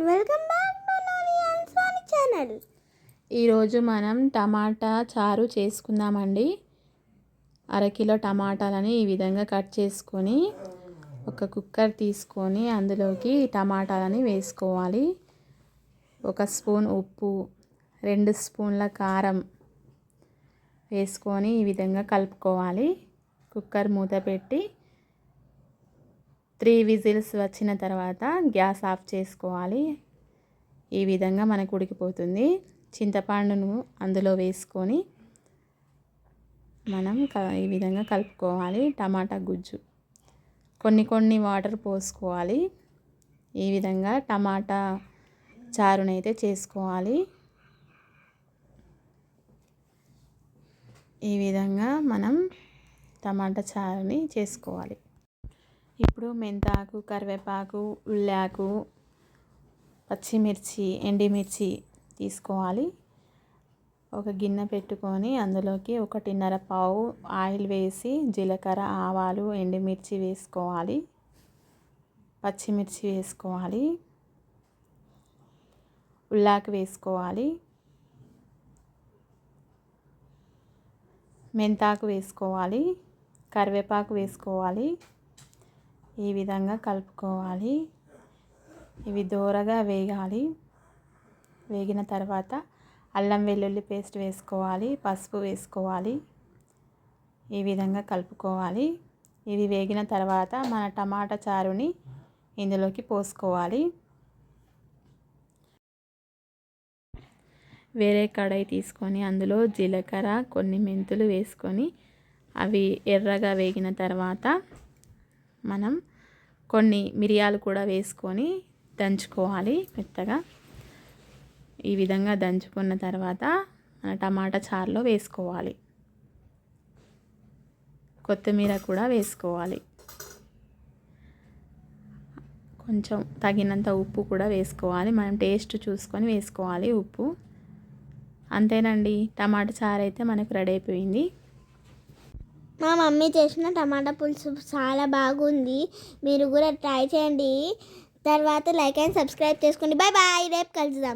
Welcome back Manoni and Swami channel. ఈరోజు మనం టమాటా చారు చేసుకుందామండి. అరకిలో టమాటాలని ఈ విధంగా కట్ చేసుకొని ఒక కుక్కర్ తీసుకొని అందులోకి టమాటాలని వేసుకోవాలి. 1 స్పూన్ ఉప్పు, 2 స్పూన్ల కారం వేసుకొని ఈ విధంగా కలుపుకోవాలి. కుక్కర్ మూత పెట్టి 3 విజిల్స్ వచ్చిన తర్వాత గ్యాస్ ఆఫ్ చేసుకోవాలి. ఈ విధంగా మనకు ఉడికిపోతుంది. చింతపండును అందులో వేసుకొని మనం ఈ విధంగా కలుపుకోవాలి. టమాటా గుజ్జు కొన్ని వాటర్ పోసుకోవాలి. ఈ విధంగా టమాటా చారునైతే చేసుకోవాలి. ఈ విధంగా మనం టమాటా చారుని చేసుకోవాలి. ఇప్పుడు మెంతాకు, కరివేపాకు, ఉల్లాకు, పచ్చిమిర్చి, ఎండుమిర్చి తీసుకోవాలి. ఒక గిన్నె పెట్టుకొని అందులోకి 1.5 పావు ఆయిల్ వేసి జీలకర్ర, ఆవాలు, ఎండుమిర్చి వేసుకోవాలి. పచ్చిమిర్చి వేసుకోవాలి. ఉల్లాకు వేసుకోవాలి. మెంతాకు వేసుకోవాలి. కరివేపాకు వేసుకోవాలి. ఈ విధంగా కలుపుకోవాలి. ఇవి దోరగా వేగాలి. వేగిన తర్వాత అల్లం వెల్లుల్లి పేస్ట్ వేసుకోవాలి. పసుపు వేసుకోవాలి. ఈ విధంగా కలుపుకోవాలి. ఇవి వేగిన తర్వాత మన టమాటా చారుని ఇందులోకి పోసుకోవాలి. వేరే కడాయి తీసుకొని అందులో జీలకర్ర, కొన్ని మెంతులు వేసుకొని అవి ఎర్రగా వేగిన తర్వాత మనం కొన్ని మిరియాలు కూడా వేసుకొని దంచుకోవాలి మెత్తగా. ఈ విధంగా దంచుకున్న తర్వాత మన టమాటా చారులో వేసుకోవాలి. కొత్తిమీర కూడా వేసుకోవాలి. కొంచెం తగినంత ఉప్పు కూడా వేసుకోవాలి. మనం టేస్ట్ చూసుకొని వేసుకోవాలి ఉప్పు. అంతేనండి, టమాటా చారు అయితే మనకు రెడీ అయిపోయింది. మా మమ్మీ చేసిన టమాటా పులుసు చాలా బాగుంది. మీరు కూడా ట్రై చేయండి. తర్వాత లైక్ అండ్ సబ్స్క్రైబ్ చేసుకోండి. Bye bye. రేపు కలుద్దాం.